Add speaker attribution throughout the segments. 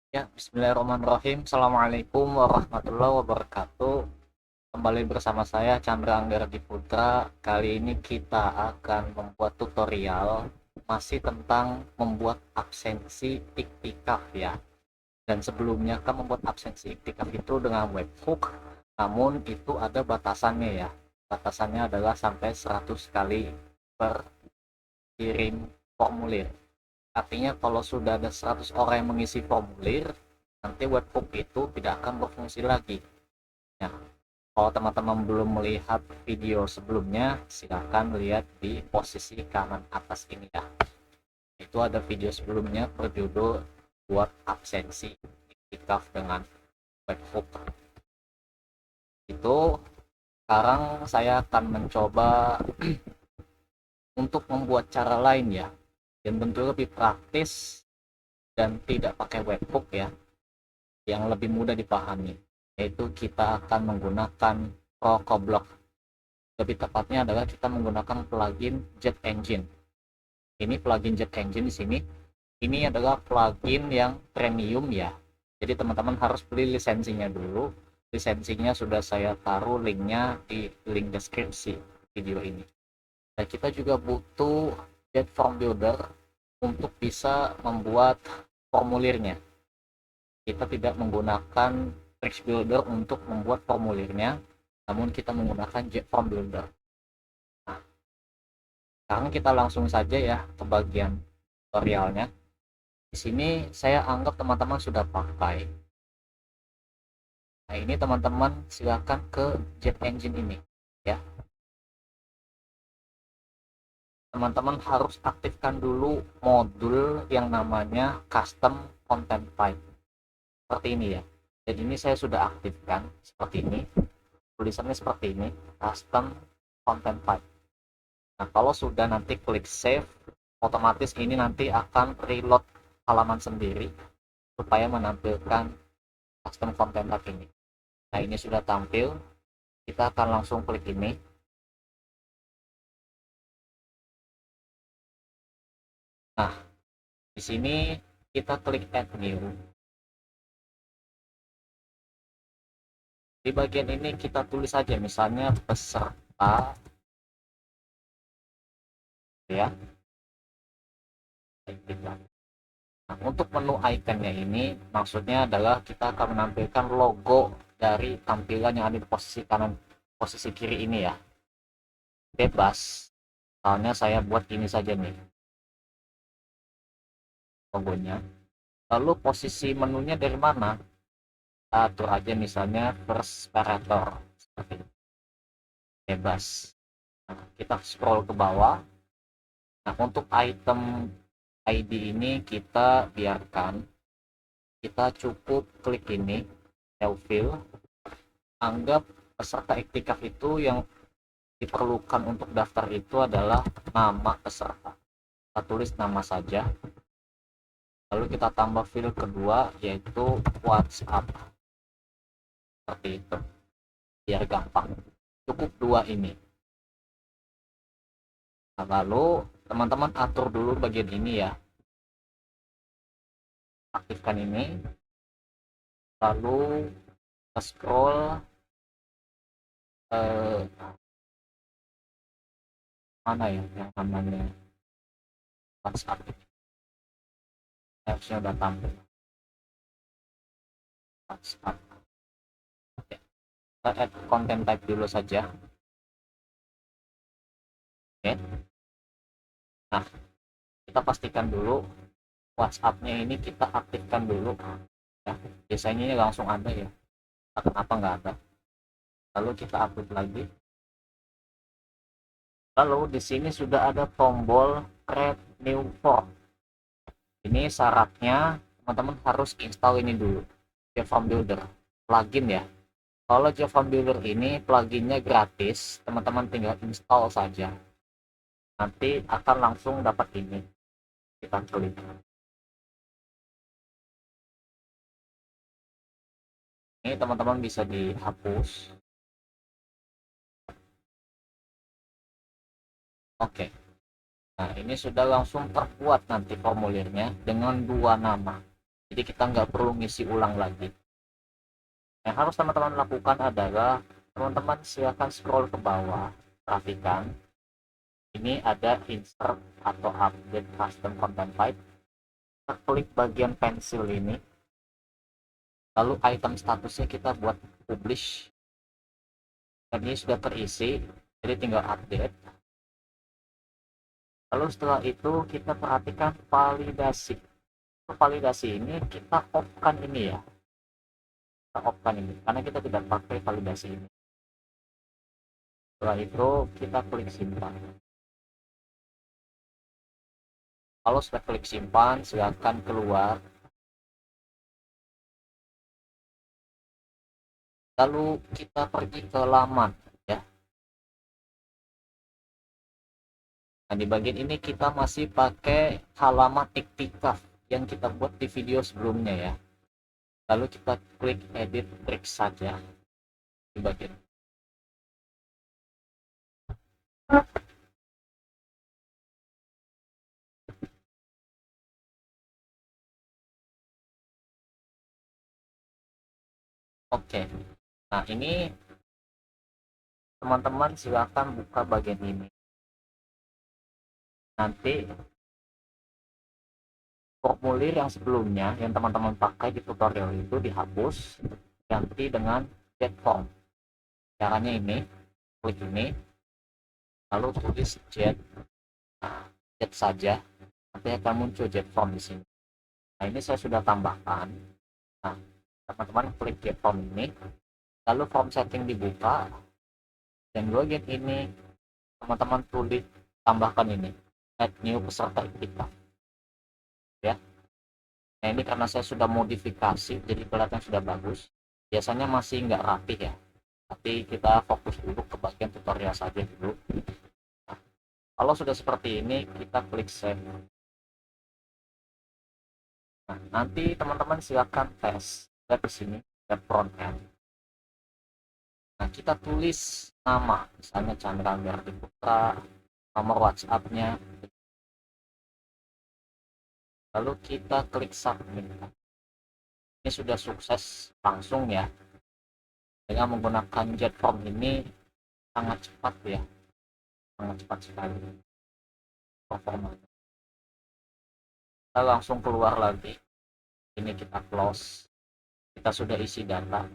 Speaker 1: Ya, bismillahirrahmanirrahim. Assalamualaikum warahmatullahi wabarakatuh. Kembali bersama saya Chandra Anggara Diputra. Kali ini kita akan membuat tutorial masih tentang membuat absensi iktikaf ya. Dan sebelumnya kan membuat absensi iktikaf itu dengan webhook, namun itu ada batasannya ya. Batasannya adalah sampai 100 kali per kirim formulir. Artinya kalau sudah ada 100 orang yang mengisi formulir, nanti webhook itu tidak akan berfungsi lagi. Nah, kalau teman-teman belum melihat video sebelumnya, silahkan lihat di posisi kanan atas ini ya. Itu ada video sebelumnya berjudul buat absensi iktikaf dengan webhook. Itu sekarang saya akan mencoba untuk membuat cara lain ya, yang tentu lebih praktis dan tidak pakai webhook ya, yang lebih mudah dipahami, yaitu kita akan menggunakan Prokoblock. Lebih tepatnya adalah kita menggunakan plugin Jet Engine. Ini plugin Jet Engine di sini, ini adalah plugin yang premium ya. Jadi teman-teman harus beli lisensinya dulu. Lisensinya sudah saya taruh linknya di link deskripsi video ini. Dan kita juga butuh Jet Form Builder untuk bisa membuat formulirnya. Kita tidak menggunakan text builder untuk membuat formulirnya, namun kita menggunakan form builder. Nah, sekarang kita langsung saja ya ke bagian tutorialnya. Di sini saya anggap teman-teman sudah pakai. Nah, ini teman-teman silakan ke Jet Engine ini ya. Teman-teman harus aktifkan dulu modul yang namanya custom content type. Seperti ini ya. Jadi ini saya sudah aktifkan seperti ini. Tulisannya seperti ini, custom content type. Nah, kalau sudah nanti klik save, otomatis ini nanti akan reload halaman sendiri supaya menampilkan custom content type ini. Nah, ini sudah tampil. Kita akan langsung klik ini. Nah, di sini kita klik add new. Di bagian ini kita tulis saja misalnya peserta ya. Nah, untuk menu ikonnya ini maksudnya adalah kita akan menampilkan logo dari tampilan yang ada di posisi kanan, posisi kiri ini ya. Bebas. Soalnya saya buat ini saja nih logonya. Lalu posisi menunya dari mana? Kita atur aja misalnya first parameter seperti ini. Bebas. Nah, kita scroll ke bawah. Nah, untuk item ID ini kita biarkan. Kita cukup klik ini, fill. Anggap peserta iktikaf itu yang diperlukan untuk daftar itu adalah nama peserta. Kita tulis nama saja. Lalu kita tambah field kedua yaitu WhatsApp. Seperti itu. Biar gampang. Cukup dua ini. Nah, lalu teman-teman atur dulu bagian ini ya. Aktifkan ini. Lalu scroll eh, mana ya yang namanya WhatsApp. Harusnya udah tampil. WhatsApp. Oke. Kita add content type dulu saja. Oke. Nah, kita pastikan dulu WhatsApp-nya ini kita aktifkan dulu. Ya, biasanya ini langsung ada ya. Kenapa nggak ada? Lalu kita upload lagi. Lalu di sini sudah ada tombol create new form. Ini syaratnya teman-teman harus install ini dulu, Java Builder plugin ya. Kalau Java Builder ini pluginnya gratis, teman-teman tinggal install saja. Nanti akan langsung dapat ini. Kita klik. Ini teman-teman bisa dihapus. Oke. Nah, ini sudah langsung terbuat nanti formulirnya dengan dua nama. Jadi kita nggak perlu ngisi ulang lagi. Yang harus teman-teman lakukan adalah teman-teman silakan scroll ke bawah, perhatikan ini ada insert atau update custom content type. Kita klik bagian pensil ini, lalu item statusnya kita buat publish, dan ini sudah terisi, jadi tinggal update. Lalu setelah itu kita perhatikan validasi. Validasi ini kita off-kan ini ya, kita off-kan ini karena kita tidak pakai validasi ini. Setelah itu kita klik simpan. Kalau sudah klik simpan, silakan keluar. Lalu kita pergi ke laman ya. Nah, di bagian ini kita masih pakai halaman iktikaf yang kita buat di video sebelumnya ya. Lalu kita klik edit text saja di bagian. Oke. Nah, ini teman-teman silakan buka bagian ini. Nanti formulir yang sebelumnya yang teman-teman pakai di tutorial itu dihapus, ganti dengan get form. Caranya ini, klik ini, lalu tulis jet saja, nanti akan muncul jet form di sini. Nah, ini saya sudah tambahkan. Nah, teman-teman klik get form ini, lalu form setting dibuka, dan bagian ini teman-teman tulis tambahkan ini add new peserta iktikaf ya. Nah, ini karena saya sudah modifikasi jadi kelihatan sudah bagus. Biasanya masih nggak rapi ya, tapi kita fokus dulu ke bagian tutorial saja dulu. Nah, kalau sudah seperti ini kita klik save. Nah, nanti teman-teman silakan tes. Lihat di sini ada front end. Nah, kita tulis nama, misalnya Chandra Gardi Putra, nomor WhatsApp-nya, lalu kita klik submit. Ini sudah sukses langsung ya, dengan menggunakan jet form ini sangat cepat ya, sangat cepat sekali performanya. Kita langsung keluar lagi, ini kita close, kita sudah isi data,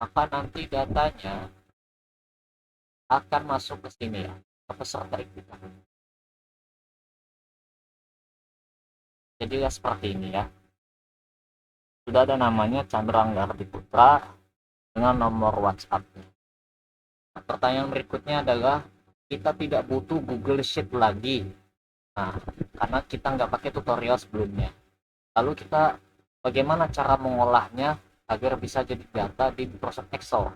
Speaker 1: maka nanti datanya akan masuk ke sini ya, ke peserta iktikaf. Jadi ya seperti ini ya, sudah ada namanya Chandra Gardi Putra dengan nomor WhatsApp-nya. Nah, pertanyaan berikutnya adalah kita tidak butuh Google Sheet lagi. Nah, karena kita nggak pakai tutorial sebelumnya. Lalu kita bagaimana cara mengolahnya agar bisa jadi data di Microsoft Excel.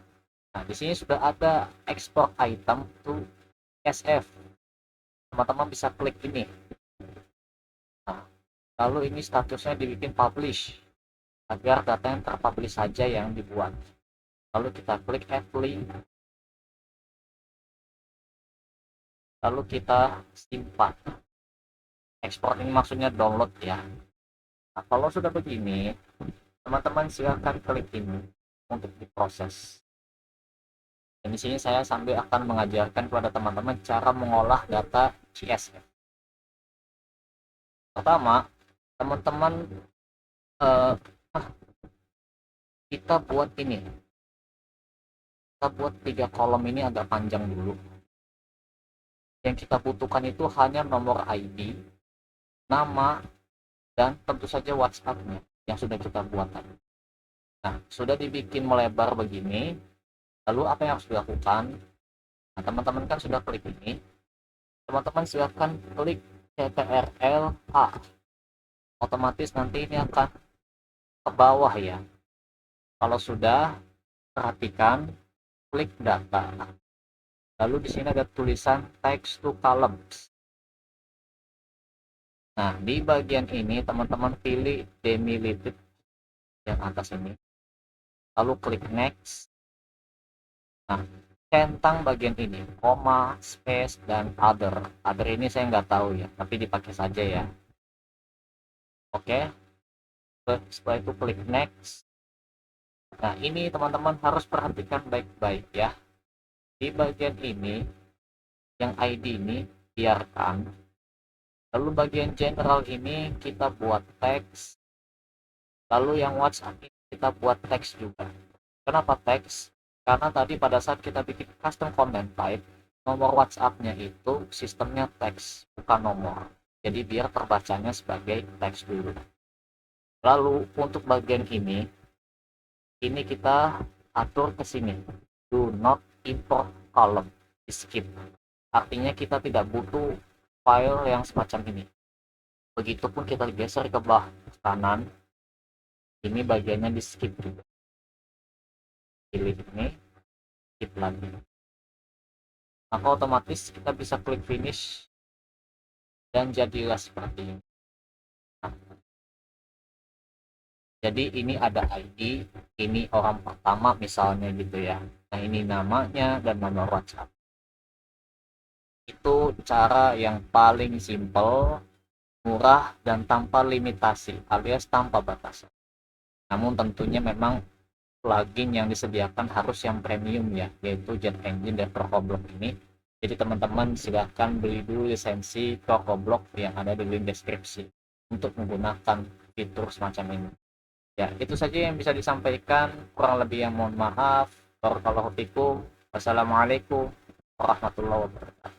Speaker 1: Nah, di sini sudah ada export item to SF. Teman-teman bisa klik ini. Nah, lalu ini statusnya dibikin publish agar data yang terpublish saja yang dibuat. Lalu kita klik add link, lalu kita simpan. Ekspor ini maksudnya download ya. Nah, kalau sudah begini, teman-teman silakan klik ini untuk diproses. Dan di sini saya sambil akan mengajarkan kepada teman-teman cara mengolah data CSV. Pertama, teman-teman kita buat ini. Kita buat 3 kolom ini agak panjang dulu. Yang kita butuhkan itu hanya nomor ID, nama, dan tentu saja WhatsApp-nya yang sudah kita buat tadi. Nah, sudah dibikin melebar begini, lalu apa yang harus dilakukan? Nah, teman-teman kan sudah klik ini, teman-teman silakan klik CTRL A. Otomatis nanti ini akan ke bawah ya. Kalau sudah, perhatikan klik data. Lalu di sini ada tulisan text to columns. Nah, di bagian ini teman-teman pilih demilitated yang atas ini. Lalu klik next. Nah, centang bagian ini, koma, space, dan other. Other ini saya nggak tahu ya, tapi dipakai saja ya. Oke. Setelah itu klik next. Nah, ini teman-teman harus perhatikan baik-baik ya. Di bagian ini, yang ID ini biarkan. Lalu bagian general ini kita buat teks. Lalu yang WhatsApp ini kita buat teks juga. Kenapa teks? Karena tadi pada saat kita bikin custom content type, nomor WhatsApp-nya itu sistemnya teks, bukan nomor. Jadi biar terbacanya sebagai teks dulu. Lalu untuk bagian ini kita atur ke sini. Do not import column. Skip. Artinya kita tidak butuh file yang semacam ini. Begitupun kita geser ke bawah kanan, ini bagiannya di skip juga. Pilih ini, skip lagi. Maka otomatis kita bisa klik finish dan jadilah seperti ini. Nah, jadi ini ada ID, ini orang pertama misalnya gitu ya. Nah, ini namanya dan nomor WhatsApp. Itu cara yang paling simple, murah, dan tanpa limitasi alias tanpa batasan. Namun tentunya memang plugin yang disediakan harus yang premium ya, yaitu Jet Engine dan CocoBlock ini. Jadi teman-teman silahkan beli dulu lisensi CocoBlock yang ada di link deskripsi untuk menggunakan fitur semacam ini. Ya, itu saja yang bisa disampaikan. Kurang lebih yang mohon maaf. Barakallahu fikum. Wassalamualaikum warahmatullahi wabarakatuh.